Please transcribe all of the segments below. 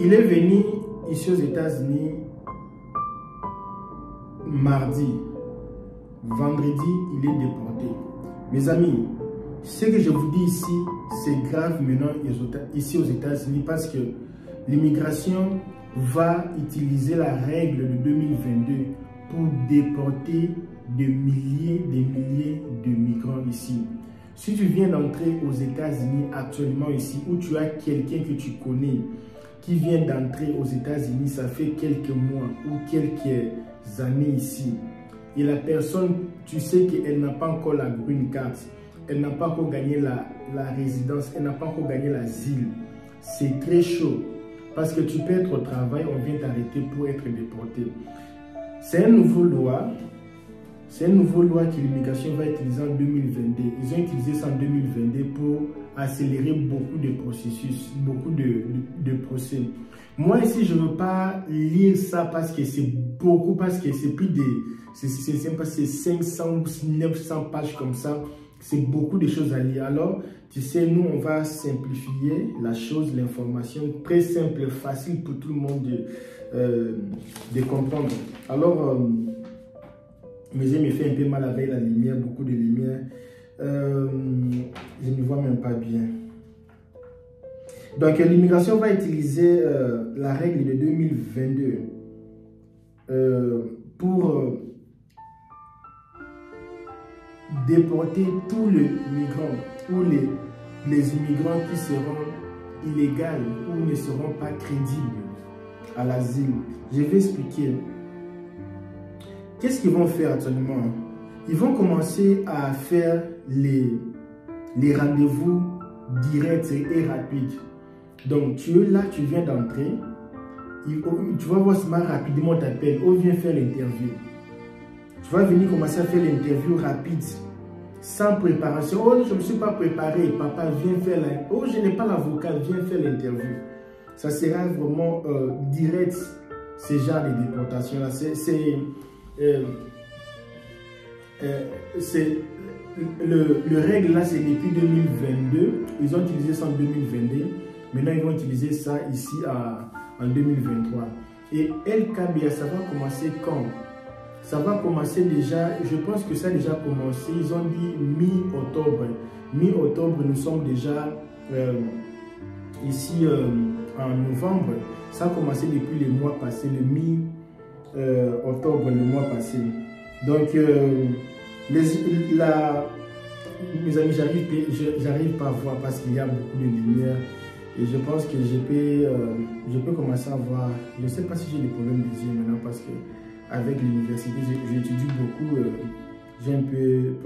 Il est venu ici aux États-Unis mardi. Vendredi, il est déporté. Mes amis, ce que je vous dis ici, c'est grave maintenant ici aux États-Unis parce que l'immigration va utiliser la règle de 2022 pour déporter des milliers de migrants ici. Si tu viens d'entrer aux États-Unis actuellement ici, ou tu as quelqu'un que tu connais qui vient d'entrer aux États-Unis, ça fait quelques mois ou quelques années ici, et la personne, tu sais qu'elle n'a pas encore la green card, elle n'a pas encore gagné la résidence, elle n'a pas encore gagné l'asile, c'est très chaud. Parce que tu peux être au travail, on vient t'arrêter pour être déporté. C'est une nouvelle loi. C'est une nouvelle loi que l'immigration va utiliser en 2022. Ils ont utilisé ça en 2022 pour accélérer beaucoup de processus, beaucoup de procès. Moi ici, je ne veux pas lire ça parce que c'est beaucoup, parce que c'est plus de... C'est 500 ou 900 pages comme ça. C'est beaucoup de choses à lire. Alors, tu sais, nous, on va simplifier la chose, l'information, très simple, facile pour tout le monde de comprendre. Alors, mes yeux me fait un peu mal avec la lumière, beaucoup de lumière. Je ne vois même pas bien. Donc, l'immigration va utiliser la règle de 2022 pour déporter tous les migrants ou les immigrants qui seront illégaux ou ne seront pas crédibles à l'asile. Je vais expliquer. Qu'est-ce qu'ils vont faire actuellement? Ils vont commencer à faire les rendez-vous directs et rapides. Donc, tu es là, tu viens d'entrer. Tu vas voir Smart rapidement t'appelle. Oh, viens faire l'interview. Tu vas venir commencer à faire l'interview rapide, sans préparation. Oh, je ne me suis pas préparé. Papa, viens faire l'interview. Oh, je n'ai pas l'avocat, viens faire l'interview. Ça sera vraiment direct, ce genre de déportation-là. Le règle là, c'est depuis 2022. Ils ont utilisé ça en 2022. Maintenant, ils vont utiliser ça ici en 2023. Et El Kabia, ça va commencer quand? Ça va commencer déjà, je pense que ça a déjà commencé. Ils ont dit mi-octobre. Mi-octobre, nous sommes déjà ici en novembre. Ça a commencé depuis le mois passé, le mi-octobre, le mois passé. Donc, mes amis, j'arrive pas à voir parce qu'il y a beaucoup de lumière. Et je pense que je peux commencer à voir. Je ne sais pas si j'ai des problèmes des yeux maintenant parce que avec l'université, j'étudie beaucoup. J'ai un peu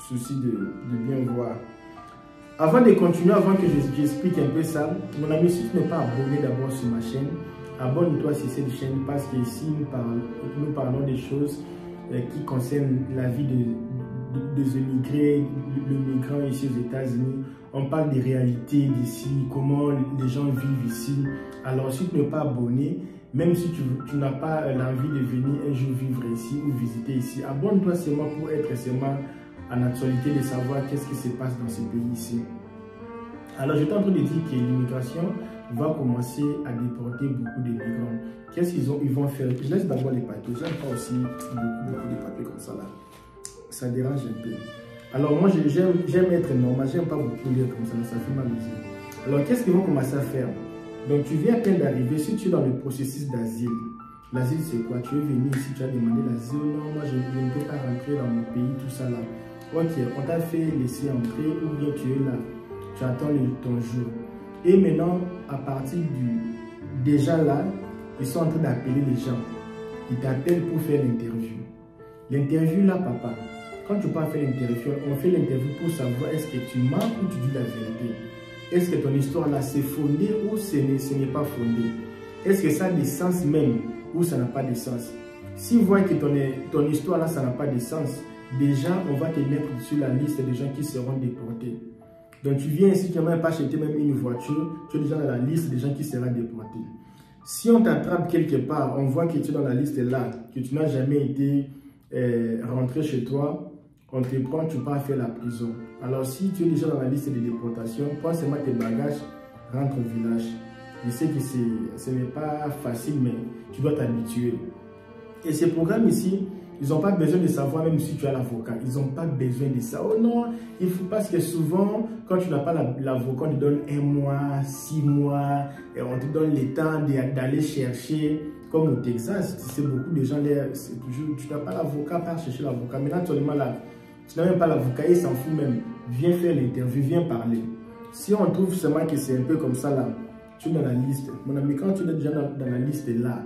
souci de bien voir. Avant de continuer, avant que j'explique un peu ça, mon ami, si tu n'es pas abonné d'abord sur ma chaîne, abonne-toi sur cette chaîne parce qu'ici, nous parlons des choses qui concernent la vie des immigrés, le migrant ici aux États-Unis. On parle des réalités d'ici, comment les gens vivent ici. Alors, si tu n'es pas abonné, même si tu n'as pas l'envie de venir un jour vivre ici ou visiter ici, abonne-toi seulement pour être seulement en actualité de savoir qu'est-ce qui se passe dans ce pays ici. Alors, je suis en train de dire que l'immigration va commencer à déporter beaucoup de migrants. Qu'est-ce qu'ils vont faire? Je laisse d'abord les papiers. J'aime pas aussi beaucoup de papiers comme ça là. Ça dérange un peu. Alors moi j'aime être normal, j'aime pas beaucoup lire comme ça, ça fait mal aux yeux. Alors qu'est-ce qu'ils vont commencer à faire? Donc tu viens à peine d'arriver, si tu es dans le processus d'asile. L'asile c'est quoi? Tu es venu ici, tu as demandé l'asile, non moi je ne peux pas rentrer dans mon pays, tout ça là. Ok, on t'a fait laisser entrer ou bien tu es là, tu attends ton jour. Et maintenant, à partir déjà là, ils sont en train d'appeler les gens. Ils t'appellent pour faire l'interview. L'interview là, papa. Quand tu pars faire l'interview, on fait l'interview pour savoir est-ce que tu mens ou tu dis la vérité. Est-ce que ton histoire là c'est fondé ou ce n'est pas fondé? Est-ce que ça a des sens même ou ça n'a pas de sens? Si vous voyez que ton histoire là ça n'a pas de sens, déjà on va te mettre sur la liste des gens qui seront déportés. Donc tu viens ici, tu n'as même pas acheté même une voiture, tu es déjà dans la liste des gens qui seront déportés. Si on t'attrape quelque part, on voit que tu es dans la liste là, que tu n'as jamais été rentré chez toi, on te prend, tu pars faire la prison. Alors si tu es déjà dans la liste de déportation, prends seulement tes bagages, rentre au village. Je sais que ce n'est pas facile, mais tu dois t'habituer. Et ces programmes ici, ils n'ont pas besoin de savoir même si tu as l'avocat. Ils n'ont pas besoin de ça. Oh non, il faut, parce que souvent, quand tu n'as pas l'avocat, on te donne 1 mois, 6 mois, et on te donne le temps d'aller chercher. Comme au Texas, c'est beaucoup de gens, tu n'as pas l'avocat, pas chercher l'avocat. Maintenant, actuellement là, tu n'as même pas l'avocat, il s'en fout même. Viens faire l'interview, viens parler. Si on trouve seulement que c'est un peu comme ça là, tu es dans la liste. Mon ami, quand tu es déjà dans la liste là,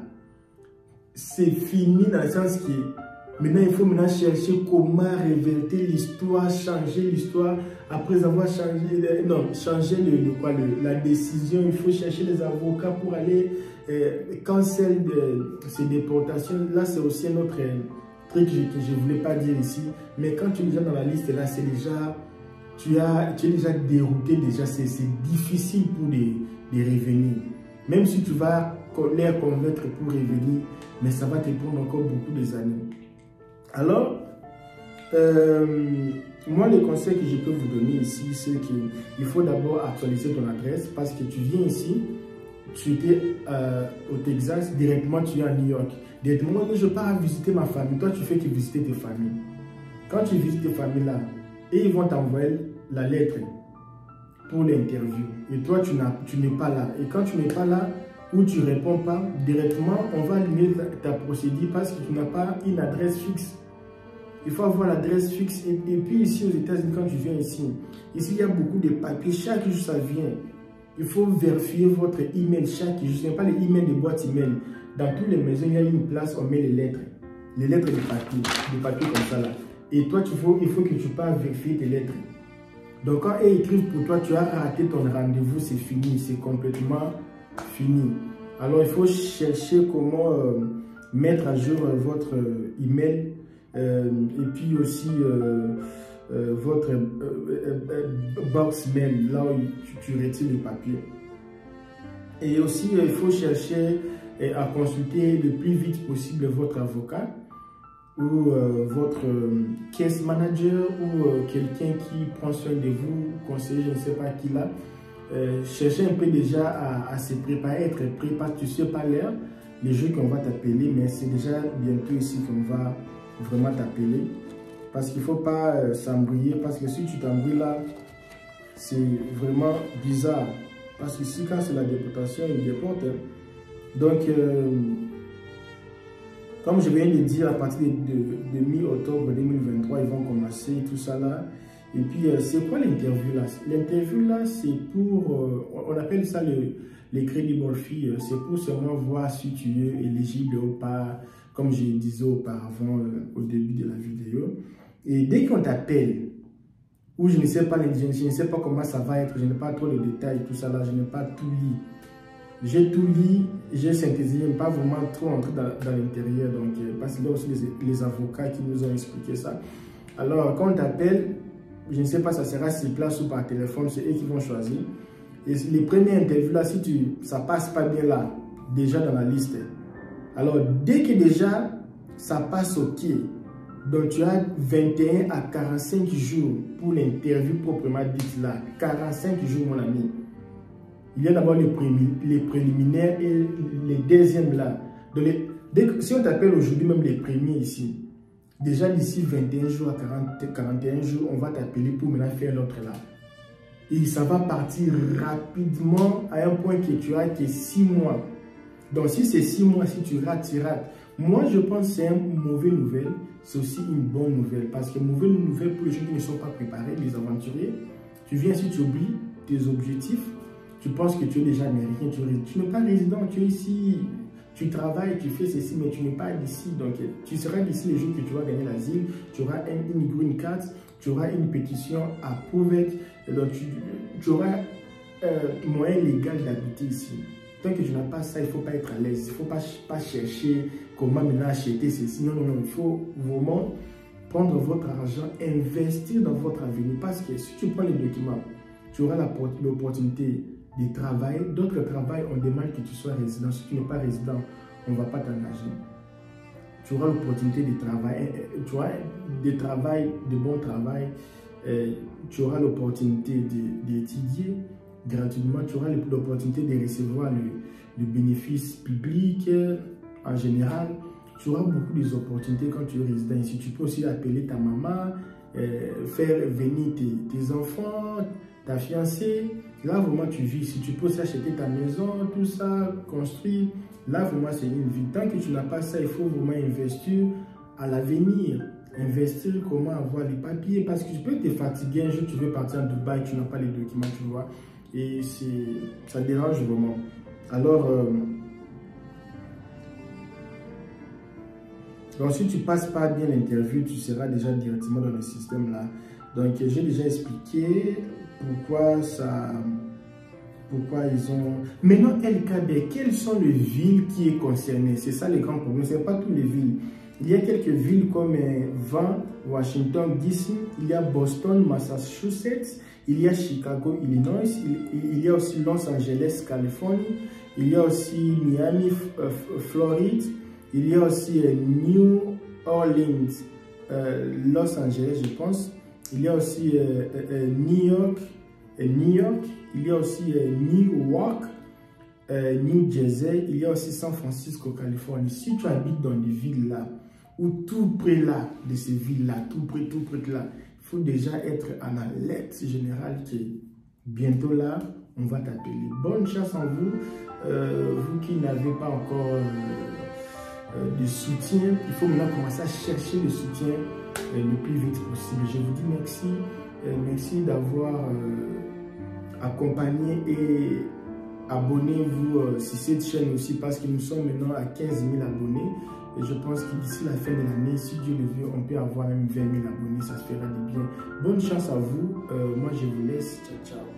c'est fini dans le sens que maintenant il faut chercher comment révéler l'histoire, changer l'histoire. Après avoir changé, changer la décision, il faut chercher les avocats pour aller cancel ces déportations. Là, c'est aussi un autre truc que je ne voulais pas dire ici. Mais quand tu es déjà dans la liste là, c'est déjà, tu es déjà dérouté, déjà c'est difficile pour les revenir. Même si tu vas les convaincre pour revenir, mais ça va te prendre encore beaucoup des années. Alors, moi, le conseil que je peux vous donner ici, c'est qu'il faut d'abord actualiser ton adresse parce que tu viens ici, tu étais au Texas, directement tu es à New York. Directement, je pars visiter ma famille. Toi, tu fais que visiter tes familles. Quand tu visites tes familles là, et ils vont t'envoyer la lettre pour l'interview. Et toi, tu n'es pas là. Et quand tu n'es pas là, ou tu ne réponds pas, directement, on va annuler ta procédure parce que tu n'as pas une adresse fixe. Il faut avoir l'adresse fixe. Et puis ici aux États-Unis, quand tu viens ici, il y a beaucoup de papiers. Chaque jour, ça vient. Il faut vérifier votre email chaque jour. Ce n'est pas les emails de boîte email. Dans toutes les maisons, il y a une place, on met les lettres. Les lettres de papier comme ça là. Et toi, il faut que tu passes vérifier tes lettres. Donc quand ils écrivent pour toi, tu as raté ton rendez-vous, c'est fini. C'est complètement fini. Alors il faut chercher comment mettre à jour votre email et puis aussi votre box mail, là où tu retires le papier. Et aussi il faut chercher à consulter le plus vite possible votre avocat ou votre case manager ou quelqu'un qui prend soin de vous, conseiller, je ne sais pas qui là. Chercher un peu déjà à se préparer, être prêt, parce que tu ne sais pas l'heure, les jours qu'on va t'appeler, mais c'est déjà bientôt ici qu'on va vraiment t'appeler. Parce qu'il ne faut pas s'embrouiller, parce que si tu t'embrouilles là, c'est vraiment bizarre. Parce que ici, quand c'est la déportation, ils déportent. Donc, comme je viens de dire, à partir de mi-octobre 2023, ils vont commencer tout ça là. Et puis, c'est quoi l'interview là? L'interview là, c'est pour, on appelle ça les credible fee. C'est pour seulement voir si tu es éligible ou pas, comme je disais auparavant au début de la vidéo. Et dès qu'on t'appelle, ou je ne sais pas, je ne sais pas comment ça va être, je n'ai pas trop les détails, tout ça là, je n'ai pas tout lu. J'ai tout lu, j'ai synthétisé, mais pas vraiment trop entré dans l'intérieur. Donc, parce qu'il y a aussi les avocats qui nous ont expliqué ça. Alors, quand on t'appelle, je ne sais pas, ça sera sur place ou par téléphone, c'est eux qui vont choisir. Et les premières interviews là, si ça passe pas bien là, déjà dans la liste. Alors, dès que déjà ça passe OK, donc tu as 21 à 45 jours pour l'interview proprement dite là. 45 jours, mon ami. Il y a d'abord les préliminaires et les deuxièmes là. Donc, si on t'appelle aujourd'hui, même les premiers ici, déjà d'ici 21 jours à 41 jours, on va t'appeler pour maintenant faire l'autre là. Et ça va partir rapidement à un point que tu as que 6 mois. Donc si c'est 6 mois, si tu rates, tu rates. Moi je pense que c'est une mauvaise nouvelle, c'est aussi une bonne nouvelle. Parce que mauvaise nouvelle pour les gens qui ne sont pas préparés, les aventuriers. Tu viens ici, tu oublies tes objectifs. Tu penses que tu es déjà américain, tu n'es pas résident, tu es ici. Tu travailles, tu fais ceci, mais tu n'es pas d'ici. Donc, tu seras d'ici les jours que tu vas gagner l'asile. Tu auras une green card, tu auras une pétition approuvée. Donc, tu auras moyen légal d'habiter ici. Tant que tu n'as pas ça, il ne faut pas être à l'aise. Il ne faut pas chercher comment maintenant acheter ceci. Non, non, non. Il faut vraiment prendre votre argent, investir dans votre avenir. Parce que si tu prends les documents, tu auras l'opportunité de travail. D'autres travails, on demande que tu sois résident. Si tu n'es pas résident, on ne va pas t'engager. Tu auras l'opportunité de travailler, tu auras de bon travail, tu auras l'opportunité d'étudier gratuitement, tu auras l'opportunité de recevoir le bénéfice public en général. Tu auras beaucoup d'opportunités quand tu es résident ici. Tu peux aussi appeler ta maman, faire venir tes enfants, ta fiancée. Là, vraiment, tu vis ici. Tu peux aussi acheter ta maison, tout ça, construire. Là, vraiment, c'est une vie. Tant que tu n'as pas ça, il faut vraiment investir à l'avenir. Investir, comment avoir les papiers. Parce que tu peux te fatiguer un jour, tu veux partir en Dubaï, tu n'as pas les documents, tu vois. Et ça dérange vraiment. Alors, donc, si tu ne passes pas bien l'interview, tu seras déjà directement dans le système là. Donc, j'ai déjà expliqué pourquoi ils ont... Maintenant, LKB, quelles sont les villes qui sont concernées? C'est ça le grand problème. Ce n'est pas toutes les villes. Il y a quelques villes comme Vancouver, Washington, D.C., il y a Boston, Massachusetts, il y a Chicago, Illinois, il y a aussi Los Angeles, Californie, il y a aussi Miami, Floride, il y a aussi New Orleans, Los Angeles, je pense. Il y a aussi New York, il y a aussi Newark, New Jersey, il y a aussi San Francisco, Californie. Si tu habites dans des villes là, ou tout près là, de ces villes-là, tout près là, il faut déjà être en alerte générale que bientôt là, on va t'appeler. Bonne chance en vous, vous qui n'avez pas encore de soutien, il faut maintenant commencer à chercher le soutien le plus vite possible. Je vous dis merci, merci d'avoir accompagné et abonnez-vous sur cette chaîne aussi parce que nous sommes maintenant à 15 000 abonnés et je pense que d'ici la fin de l'année, si Dieu le veut, on peut avoir même 20 000 abonnés, ça se fera du bien. Bonne chance à vous, moi je vous laisse, ciao ciao.